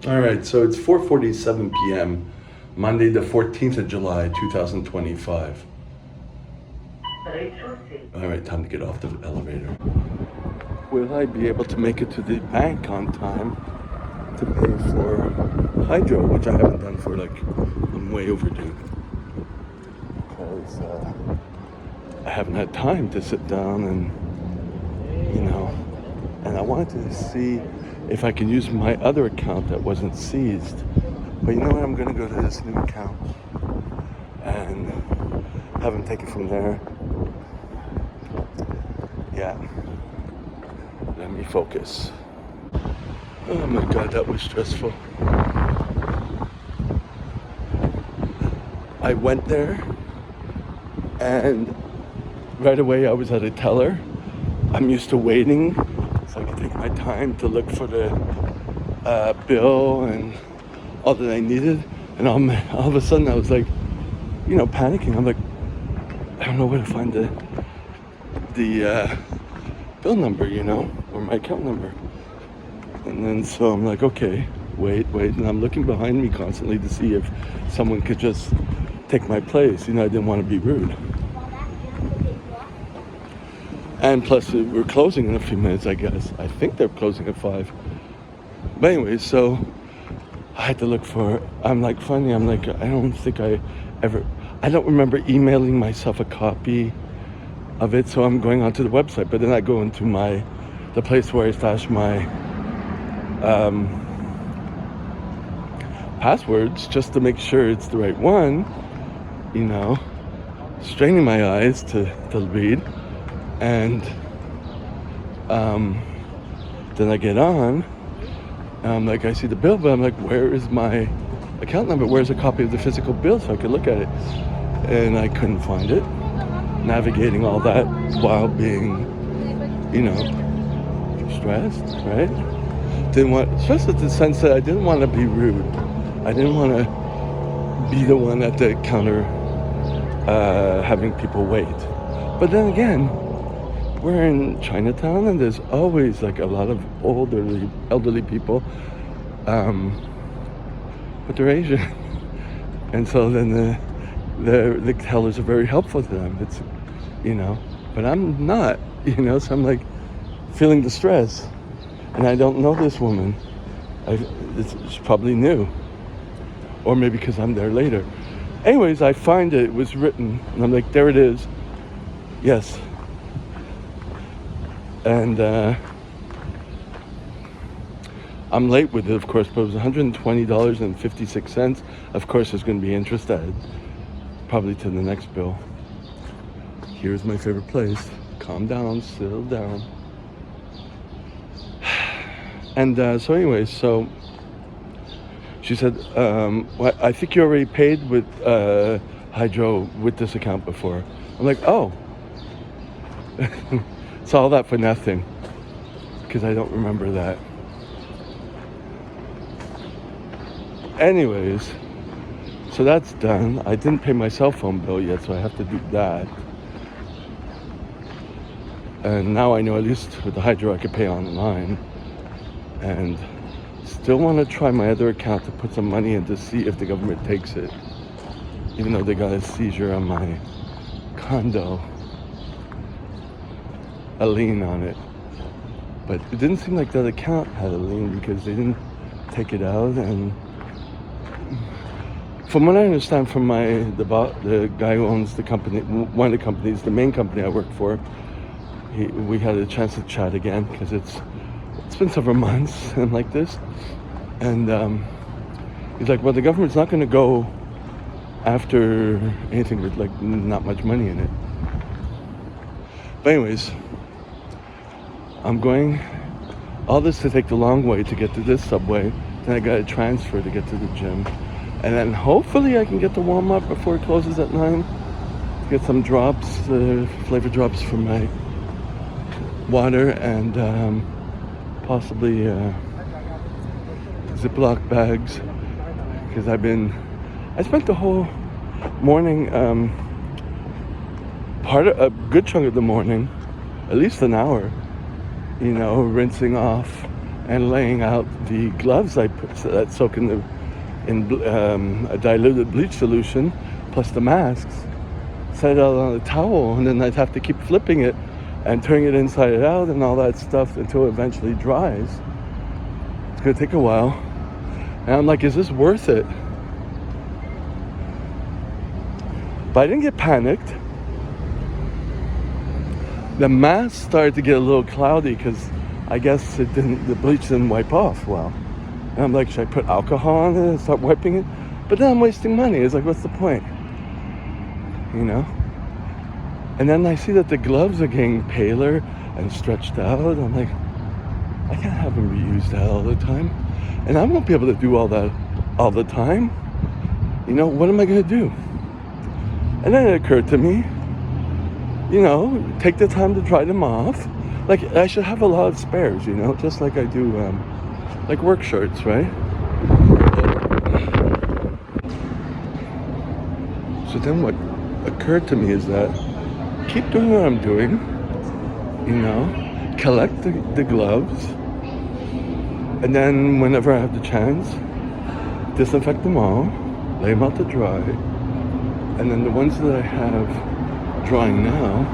All right, so it's 4:47 p.m., Monday the 14th of July, 2025. All right, time to get off the elevator. Will I be able to make it to the bank on time to pay for hydro, which I haven't done for I'm way overdue. Because I haven't had time to sit down and I wanted to see if I can use my other account that wasn't seized. But you know what? I'm going to go to this new account and have them take it from there. Yeah. Let me focus. Oh my God, that was stressful. I went there and right away I was at a teller. I'm used to waiting so I can take my time to look for the bill and all that I needed. And all of a sudden I was like, panicking. I'm like, I don't know where to find the bill number, or my account number. And then so I'm like, okay, wait. And I'm looking behind me constantly to see if someone could just take my place. I didn't want to be rude. And plus, we're closing in a few minutes, I guess. I think they're closing at 5. But anyway, so I had to look for, I don't remember emailing myself a copy of it, so I'm going onto the website. But then I go into the place where I stash my passwords just to make sure it's the right one, straining my eyes to read. And then I get on, and I'm like, I see the bill, but I'm like, where is my account number? Where's a copy of the physical bill so I could look at it? And I couldn't find it. Navigating all that while being, stressed, right? Stressed in the sense that I didn't want to be rude. I didn't want to be the one at the counter having people wait. But then again, we're in Chinatown and there's always a lot of elderly people, but they're Asian. And so then the tellers are very helpful to them. It's, but I'm not, so I'm like feeling the stress. And I don't know this woman. It's probably new. Or maybe because I'm there later. Anyways, I find it was written, and I'm like, there it is. Yes. And I'm late with it, of course, but it was $120.56. Of course, there's going to be interest added, probably to the next bill. Here's my favorite place. Calm down, settle down. And so anyways, so she said, I think you already paid with hydro with this account before. I'm like, oh. It's all that for nothing, because I don't remember that. Anyways, so that's done. I didn't pay my cell phone bill yet, so I have to do that. And now I know at least with the hydro I could pay online. And still want to try my other account to put some money in to see if the government takes it. Even though they got a seizure on my condo. A lien on it, but it didn't seem like that account had a lien because they didn't take it out. And from what I understand from the guy who owns the company, one of the companies, the main company I work for, we had a chance to chat again because it's been several months and like this, and he's like, well, the government's not going to go after anything with not much money in it. But anyways, I'm going all this to take the long way to get to this subway. Then I got to transfer to get to the gym. And then hopefully I can get to Walmart before it closes at 9. Get some drops, flavor drops for my water and possibly Ziploc bags. Because I spent the whole morning, a good chunk of the morning, at least an hour, rinsing off and laying out the gloves I put that soak in a diluted bleach solution, plus the masks. Set it out on a towel, and then I'd have to keep flipping it and turning it inside out and all that stuff until it eventually dries. It's gonna take a while. And I'm like, is this worth it? But I didn't get panicked. The mask started to get a little cloudy because I guess the bleach didn't wipe off well. And I'm like, should I put alcohol on it and start wiping it? But then I'm wasting money. It's like, what's the point? You know? And then I see that the gloves are getting paler and stretched out. I'm like, I can't have them reused that all the time. And I won't be able to do all that all the time. You know, what am I gonna do? And then it occurred to me, you know, take the time to dry them off. Like, I should have a lot of spares, you know, just like I do, like work shirts, right? So then what occurred to me is that keep doing what I'm doing, you know, collect the gloves, and then whenever I have the chance, disinfect them all, lay them out to dry, and then the ones that I have drying now,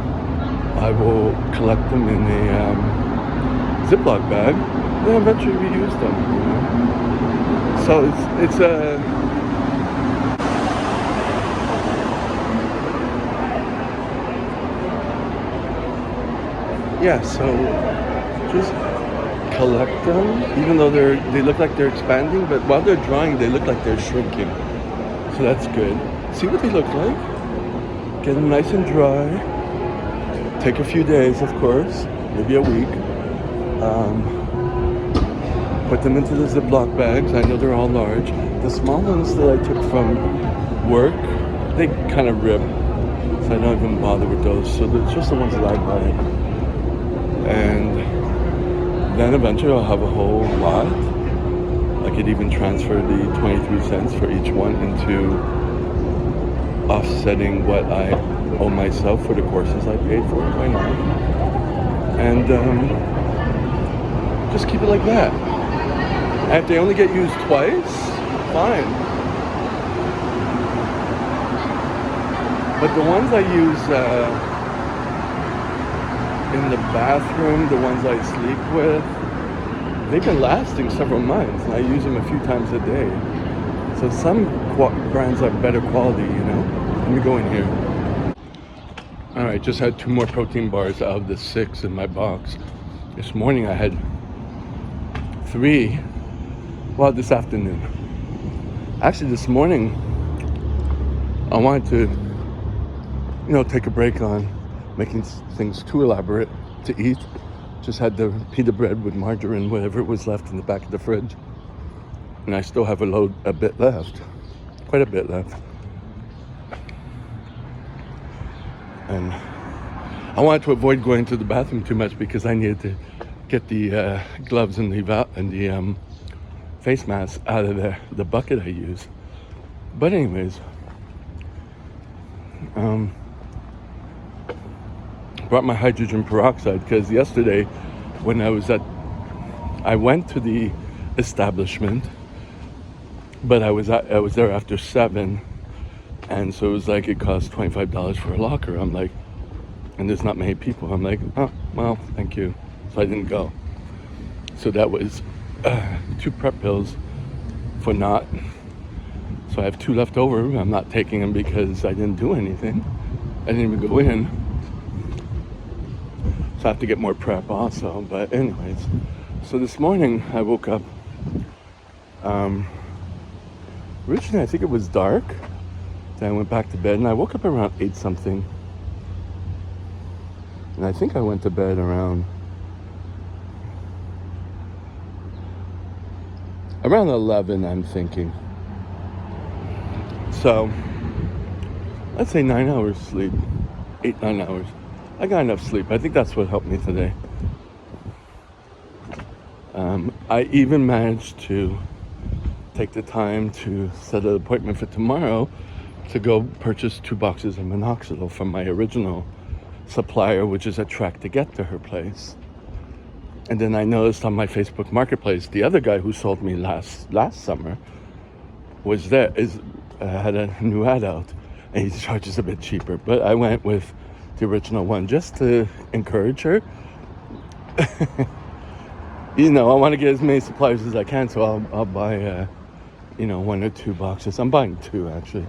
I will collect them in a Ziploc bag, and then eventually reuse them, you know. So it's a yeah. So just collect them, even though they look like they're expanding, but while they're drying, they look like they're shrinking. So that's good. See what they look like. Get them nice and dry. Take a few days, of course, maybe a week. Put them into the Ziploc bags. I know they're all large. The small ones that I took from work, they kind of rip, so I don't even bother with those. So it's just the ones that I buy. And then eventually I'll have a whole lot. I could even transfer the 23 cents for each one into offsetting what I owe myself for the courses I paid for. Why not? And just keep it like that. And if they only get used twice, fine. But the ones I use in the bathroom, the ones I sleep with, they've been lasting several months. I use them a few times a day. So some brands are better quality, you know. Let me go in here. All right, just had 2 more protein bars out of the 6 in my box. This morning I had 3. Well, this afternoon. Actually, this morning I wanted to, you know, take a break on making things too elaborate to eat. Just had the pita bread with margarine, whatever was left in the back of the fridge. And I still have a bit left. Quite a bit left. And I wanted to avoid going to the bathroom too much because I needed to get the gloves and the face mask out of the bucket I use. But anyways, brought my hydrogen peroxide because yesterday when I went to the establishment, but I was there after 7, and so it was like it cost $25 for a locker. I'm like, and there's not many people. I'm like, oh well, thank you. So I didn't go. So that was 2 prep pills for not. So I have 2 left over. I'm not taking them because I didn't do anything. I didn't even go in. So I have to get more prep also. But anyways, so this morning I woke up. Originally I think it was dark. Then I went back to bed and I woke up around 8 something. And I think I went to bed around 11, I'm thinking. So, let's say 9 hours sleep. 8-9 hours. I got enough sleep. I think that's what helped me today. I even managed to take the time to set an appointment for tomorrow to go purchase 2 boxes of minoxidil from my original supplier, which is a trek to get to her place. And then I noticed on my Facebook Marketplace, the other guy who sold me last summer was there, had a new ad out, and he charges a bit cheaper. But I went with the original one just to encourage her. I want to get as many suppliers as I can, so I'll buy, 1 or 2 boxes. I'm buying 2 actually.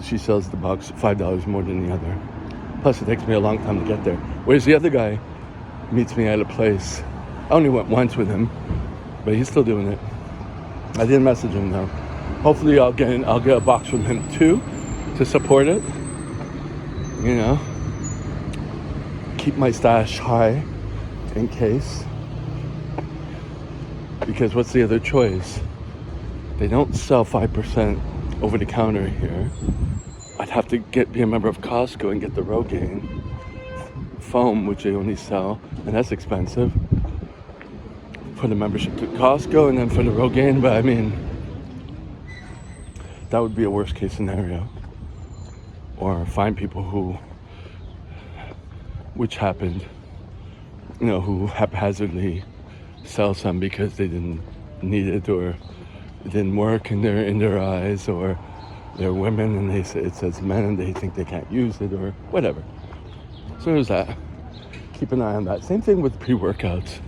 She sells the box $5 more than the other. Plus, it takes me a long time to get there. Whereas the other guy meets me at a place. I only went once with him, but he's still doing it. I didn't message him though. Hopefully, I'll get a box from him too to support it. Keep my stash high in case. Because what's the other choice? They don't sell 5% over the counter here. I'd have to be a member of Costco and get the Rogaine foam, which they only sell, and that's expensive for the membership to Costco and then for the Rogaine. But I mean, that would be a worst case scenario. Or find people which happened, who haphazardly sell some because they didn't need it, or it didn't work in their eyes, or they're women and it says men and they think they can't use it, or whatever. So there's that. Keep an eye on that. Same thing with pre-workouts.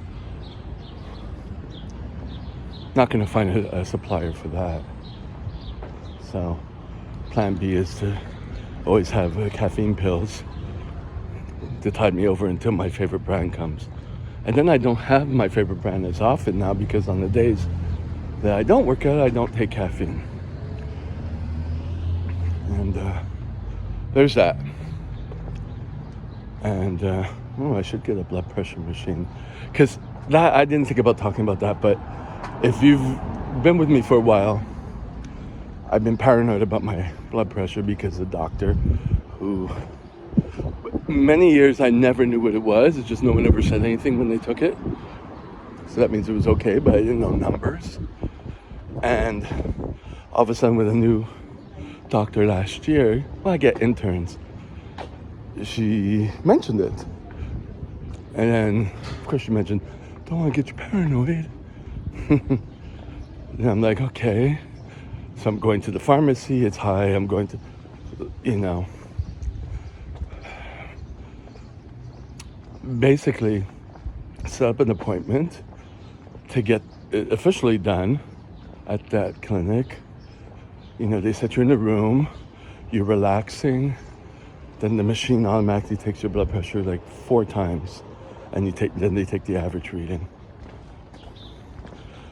Not going to find a supplier for that. So plan B is to always have caffeine pills to tide me over until my favorite brand comes. And then I don't have my favorite brand as often now, because on the days that I don't work out, I don't take caffeine. And there's that. And I should get a blood pressure machine, because that, I didn't think about talking about that, but if you've been with me for a while, I've been paranoid about my blood pressure because the doctor, who many years I never knew what it was. It's just no one ever said anything when they took it. So that means it was okay, but I didn't know numbers. And all of a sudden with a new doctor last year, I get interns, she mentioned it. And then, of course, she mentioned, don't want to get you paranoid. And I'm like, okay. So I'm going to the pharmacy, it's high, I'm going to, basically set up an appointment to get it officially done at that clinic. They set you in a room, you're relaxing, then the machine automatically takes your blood pressure like 4 times, and then they take the average reading.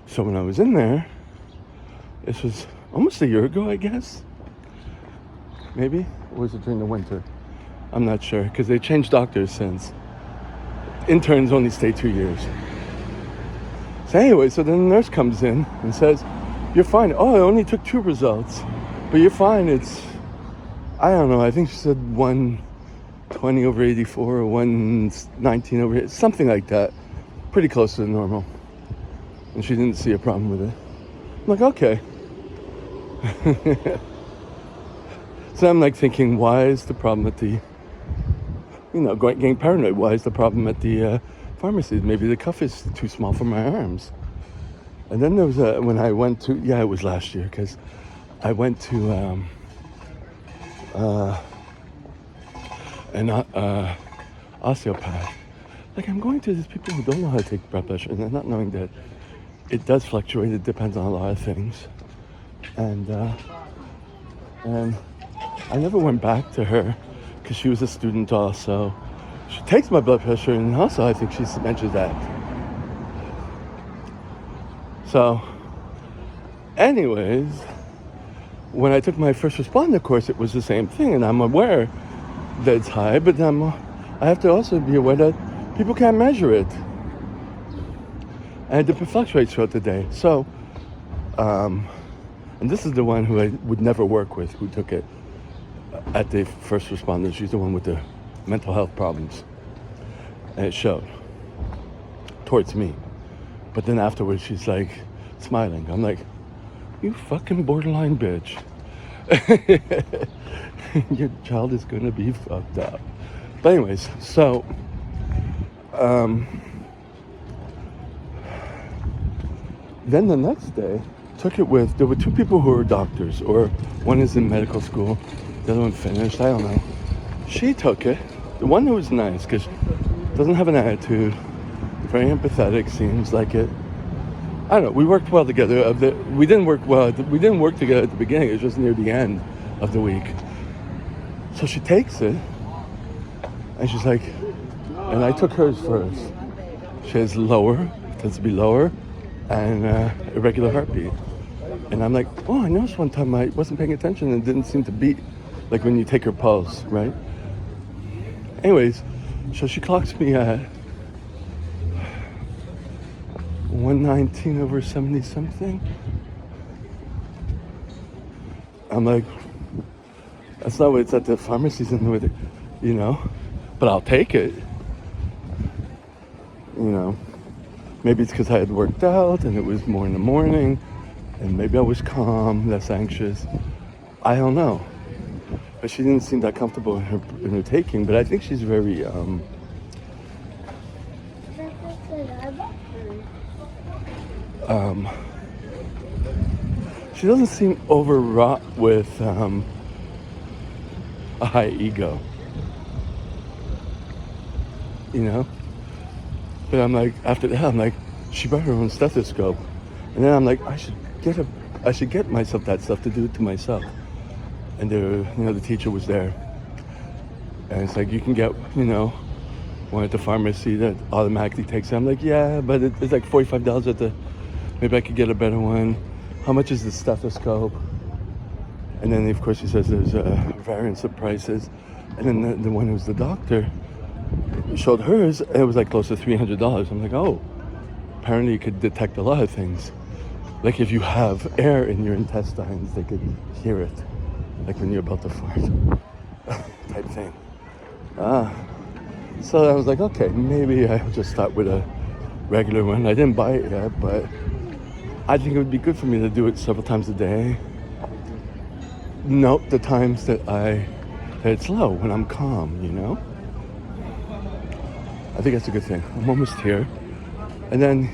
So when I was in there, this was almost a year ago, I guess. Maybe? Or was it during the winter? I'm not sure, because they changed doctors since. Interns only stay 2 years. So anyway, so then the nurse comes in and says, you're fine. Oh, I only took 2 results, but you're fine. It's, I don't know, I think she said 120 over 84 or 119 over 80, something like that. Pretty close to the normal. And she didn't see a problem with it. I'm like, okay. So I'm like thinking, why is the problem at the, getting paranoid, why is the problem at the pharmacy? Maybe the cuff is too small for my arms. And then there was when I went to, it was last year, because I went to an osteopath. Like, I'm going to these people who don't know how to take blood pressure, and they're not knowing that it does fluctuate, it depends on a lot of things. And I never went back to her, because she was a student also. She takes my blood pressure, and also I think she mentioned that. So, anyways, when I took my first responder course, it was the same thing, and I'm aware that it's high, but I have to also be aware that people can't measure it. And it fluctuates throughout the day. So, and this is the one who I would never work with, who took it at the first responder. She's the one with the mental health problems. And it showed towards me. But then afterwards, she's like smiling. I'm like, you fucking borderline bitch. Your child is gonna be fucked up. But anyways, so Then the next day, took it with, there were two people who were doctors, or one is in medical school, the other one finished, I don't know. She took it, the one who was nice, because doesn't have an attitude, very empathetic, seems like it. I don't know, we worked well together. We didn't work together at the beginning, it was just near the end of the week. So she takes it, and she's like, and I took hers first. She has tends to be lower, and irregular heartbeat. And I'm like, oh, I noticed one time I wasn't paying attention and it didn't seem to beat, like when you take her pulse, right? Anyways, so she clocks me at 119/70 something. I'm like, that's not what it's at the pharmacy's in with it, you know? But I'll take it. You know, maybe it's because I had worked out and it was more in the morning, and maybe I was calm, less anxious. I don't know. But she didn't seem that comfortable in her taking. But I think she's very she doesn't seem overwrought with a high ego, you know. But I'm like, after that, I'm like, she brought her own stethoscope, and then I'm like, I should get myself that stuff to do it to myself. And the teacher was there, and it's like, you can get, one at the pharmacy that automatically takes it. I'm like, yeah, but it's like $45 at the. Maybe I could get a better one. How much is the stethoscope? And then of course he says there's a variance of prices, and then the one who's the doctor showed hers, and it was like close to $300. I'm like, oh, apparently you could detect a lot of things. Like if you have air in your intestines, they could hear it, like when you're about to fart, type thing. So I was like, okay, maybe I'll just start with a regular one. I didn't buy it yet, but I think it would be good for me to do it several times a day. Note the times that it's low, when I'm calm, I think that's a good thing. I'm almost here. And then,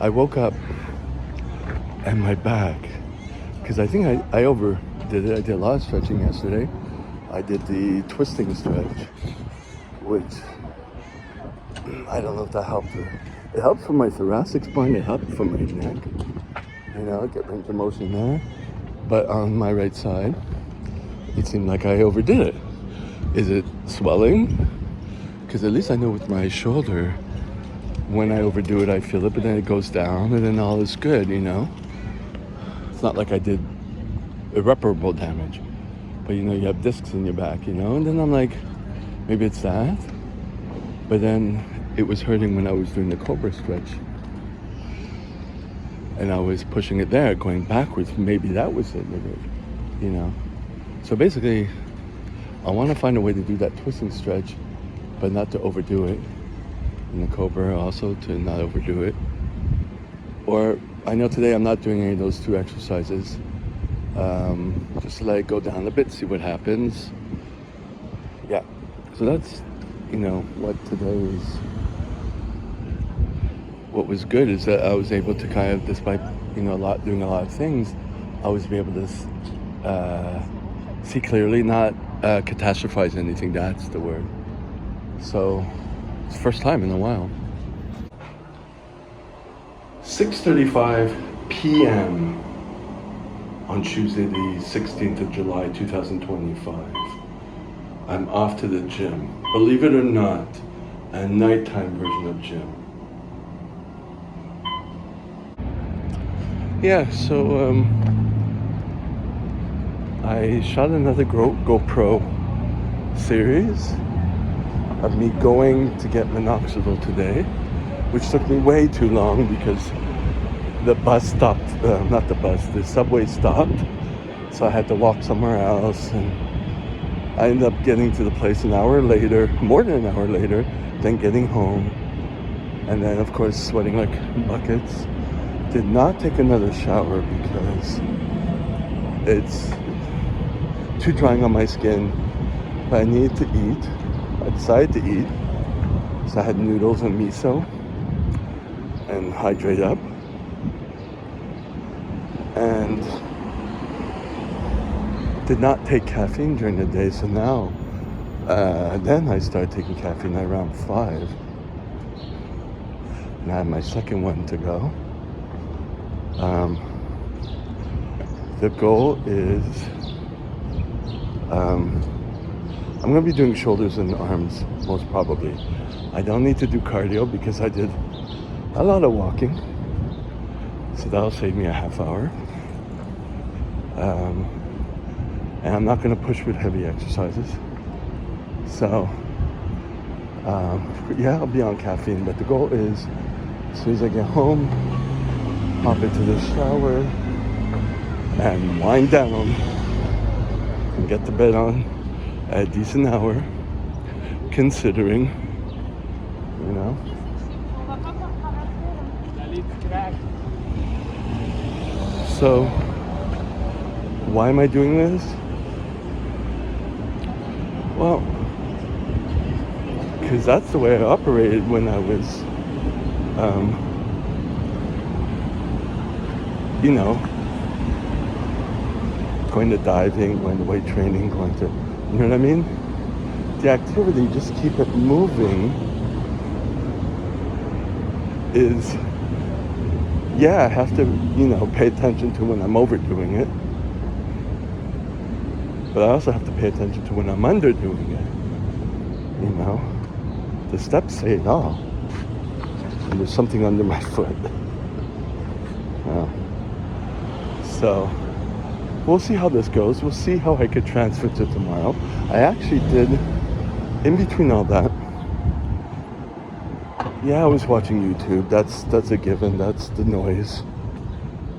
I woke up and my back, because I think I overdid it. I did a lot of stretching yesterday. I did the twisting stretch, which I don't know if that helped. It helped for my thoracic spine, it helped for my neck. Get range of motion there. But on my right side, it seemed like I overdid it. Is it swelling? Because at least I know with my shoulder, when I overdo it, I feel it, but then it goes down, and then all is good, It's not like I did irreparable damage. But, you have discs in your back, And then I'm like, maybe it's that. But then it was hurting when I was doing the Cobra stretch. And I was pushing it there, going backwards. Maybe that was it, So basically, I want to find a way to do that twisting stretch, but not to overdo it. And the Cobra also, to not overdo it. Or, I know today I'm not doing any of those two exercises. Just to let it go down a bit, see what happens. Yeah, so that's, what today's. What was good is that I was able to kind of, despite, doing a lot of things, I was able to see clearly, not catastrophize anything, that's the word. So, it's the first time in a while. 6:35 p.m. on Tuesday, the 16th of July, 2025. I'm off to the gym. Believe it or not, a nighttime version of gym. Yeah, so I shot another GoPro series of me going to get minoxidil today, which took me way too long because the bus stopped, the subway stopped, so I had to walk somewhere else, and I ended up getting to the place an hour later, more than an hour later, then getting home, and then of course sweating like buckets. Did not take another shower because it's too drying on my skin, but I needed to eat. I decided to eat, so I had noodles and miso and hydrate up. and did not take caffeine during the day. So now, then I started taking caffeine at around 5. And I have my second one to go. The goal is, I'm going to be doing shoulders and arms, most probably. I don't need to do cardio because I did a lot of walking. So that'll save me a half hour. And I'm not going to push with heavy exercises. So, yeah, I'll be on caffeine. But the goal is, as soon as I get home, hop into the shower and wind down and get to bed on at a decent hour, considering, you know. So, why am I doing this? Well, because that's the way I operated when I was, you know, going to diving, going to weight training, going to, you know what I mean? The activity, just keep it moving, is, yeah, I have to, you know, pay attention to when I'm overdoing it. But I also have to pay attention to when I'm underdoing it. You know, the steps say it all. And there's something under my foot. So, we'll see how this goes. We'll see how I could transfer to tomorrow. I actually did, in between all that, yeah, I was watching YouTube. That's a given. That's the noise.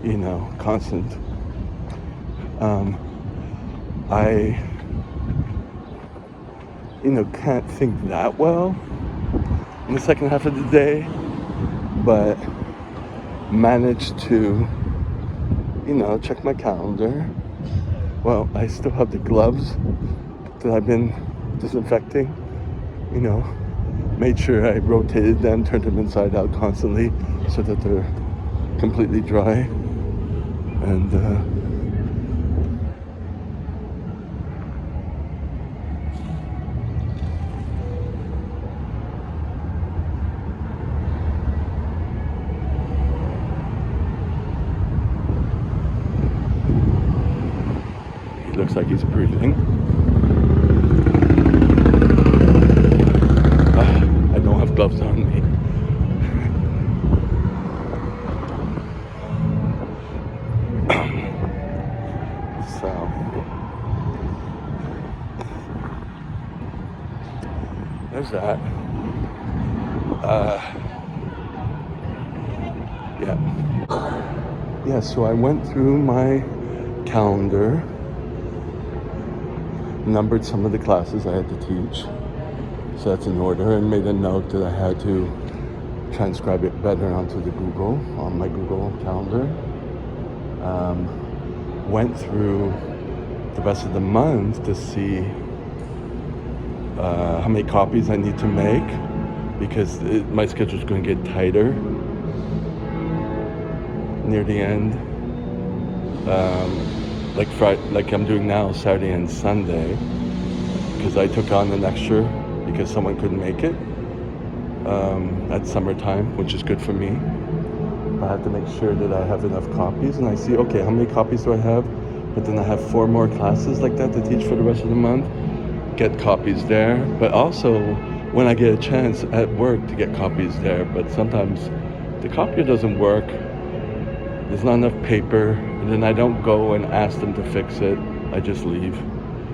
You know, constant. I, you know, can't think that well in the second half of the day, but managed to, you know, check my calendar. Well, I still have the gloves that I've been disinfecting, you know, made sure I rotated them, turned them inside out constantly so that they're completely dry. And, looks like he's breathing. I don't have gloves on me. So, there's that. Yeah, so I went through my calendar, numbered some of the classes I had to teach, so that's in order, and made a note that I had to transcribe it better onto the Google, on my Google calendar. Went through the rest of the month to see how many copies I need to make, because my schedule's going to get tighter near the end. Like Friday, like I'm doing now, Saturday and Sunday, because I took on an extra because someone couldn't make it at summertime, which is good for me. I have to make sure that I have enough copies, and I see, okay, how many copies do I have? But then I have 4 more classes like that to teach for the rest of the month. Get copies there, but also when I get a chance at work to get copies there. But sometimes the copier doesn't work. There's not enough paper, and then I don't go and ask them to fix it. I just leave,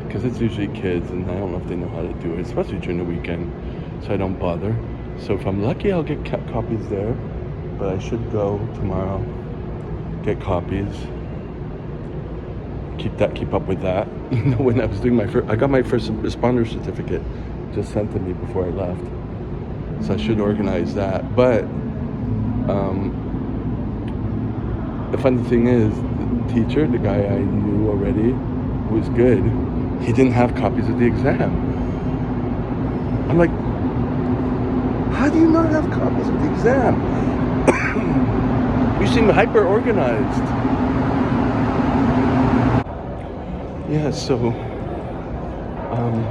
because it's usually kids, and I don't know if they know how to do it, especially during the weekend, so I don't bother. So if I'm lucky, I'll get copies there, but I should go tomorrow, get copies, keep up with that. You know, when I was doing I got my first responder certificate just sent to me before I left, so I should organize that. But the funny thing is, the teacher, the guy I knew already, who was good, he didn't have copies of the exam. I'm like, how do you not have copies of the exam? You seem hyper organized. Yeah, so um,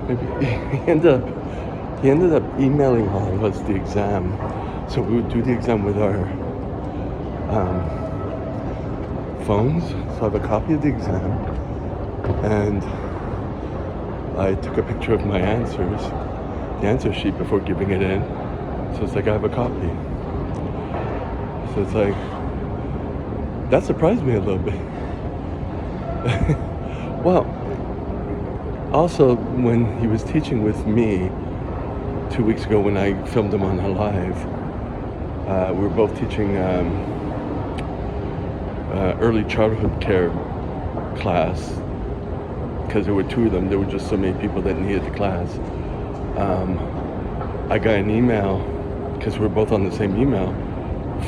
maybe he ended up emailing all of us the exam. So we would do the exam with our um, phones. So I have a copy of the exam, and I took a picture of my answers, the answer sheet before giving it in. So it's like I have a copy. So it's like that surprised me a little bit. Well, also when he was teaching with me 2 weeks ago when I filmed him on a live, we were both teaching early childhood care class because there were two of them. There were just so many people that needed the class. I got an email because we're both on the same email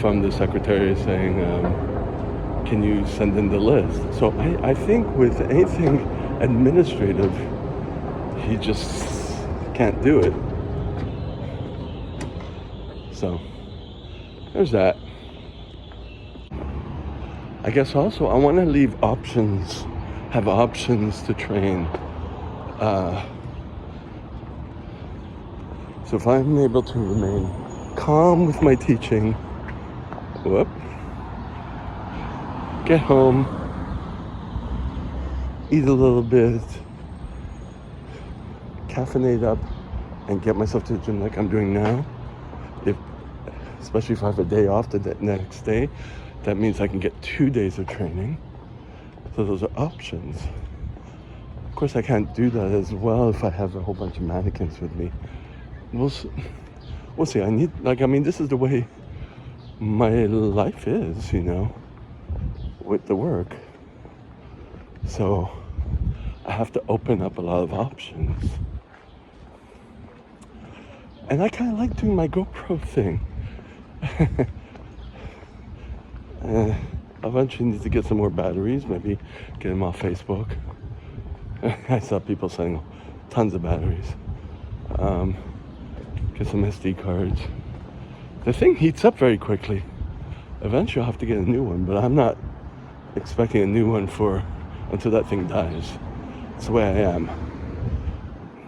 from the secretary saying, can you send in the list? So I think with anything administrative, he just can't do it. So there's that. I guess also I want to leave options, have options to train. So if I'm able to remain calm with my teaching, get home, eat a little bit, caffeinate up, and get myself to the gym like I'm doing now, especially if I have a day off the next day, that means I can get 2 days of training. So those are options. Of course, I can't do that as well if I have a whole bunch of mannequins with me. We'll see. This is the way my life is, with the work. So I have to open up a lot of options. And I kind of like doing my GoPro thing. I eventually need to get some more batteries, maybe get them off Facebook. I saw people selling tons of batteries. Get some SD cards. The thing heats up very quickly. Eventually I'll have to get a new one, but I'm not expecting a new one until that thing dies. That's the way I am.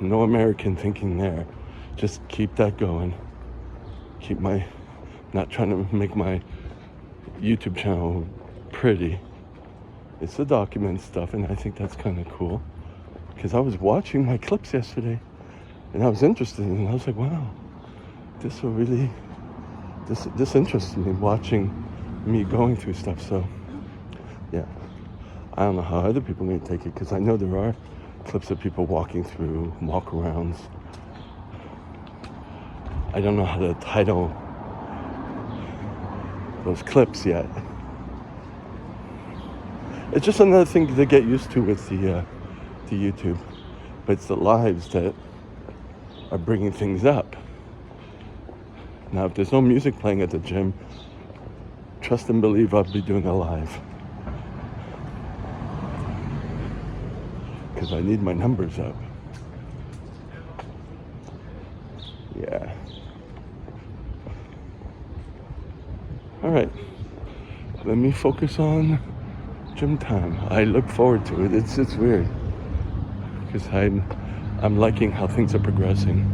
No American thinking there. Just keep that going. Not trying to make my YouTube channel pretty. It's the document stuff, and I think that's kind of cool. Because I was watching my clips yesterday, and I was interested, and I was like, wow, this interests me, watching me going through stuff. So, yeah. I don't know how other people are going to take it, because I know there are clips of people walking through, walk-arounds. I don't know how to title those clips yet. It's just another thing to get used to with the YouTube. But it's the lives that are bringing things up. Now, if there's no music playing at the gym, trust and believe I'll be doing a live. Because I need my numbers up. Yeah. All right. Let me focus on gym time. I look forward to it. It's weird. Because I'm liking how things are progressing.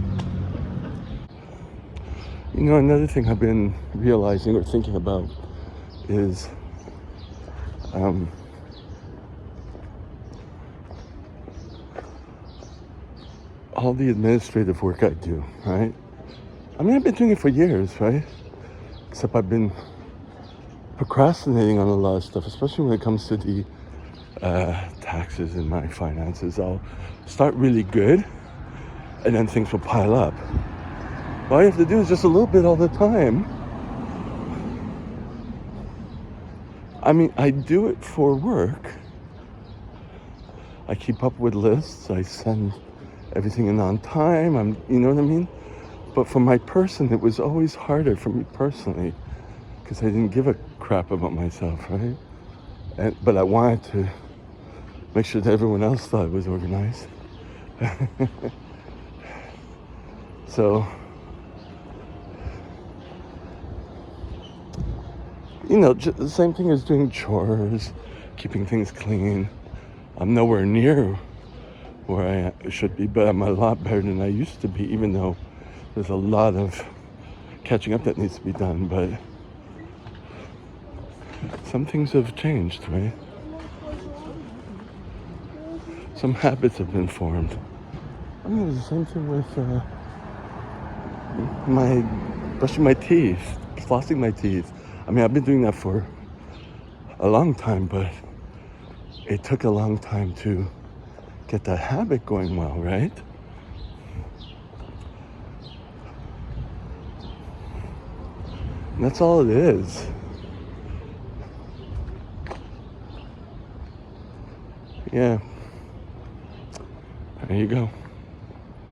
Another thing I've been realizing or thinking about is all the administrative work I do, right? I've been doing it for years, right? Except I've been procrastinating on a lot of stuff, especially when it comes to the taxes and my finances. I'll start really good, and then things will pile up. All you have to do is just a little bit all the time. I do it for work. I keep up with lists. I send everything in on time. You know what I mean? But for my person, it was always harder for me personally because I didn't give a crap about myself, right? But I wanted to make sure that everyone else thought it was organized. So, the same thing as doing chores, keeping things clean. I'm nowhere near where I should be, but I'm a lot better than I used to be, even though there's a lot of catching up that needs to be done. But some things have changed, right? Some habits have been formed. I mean, it's the same thing with my brushing my teeth, flossing my teeth. I mean, I've been doing that for a long time, but it took a long time to get that habit going well, right? And that's all it is. Yeah. There you go.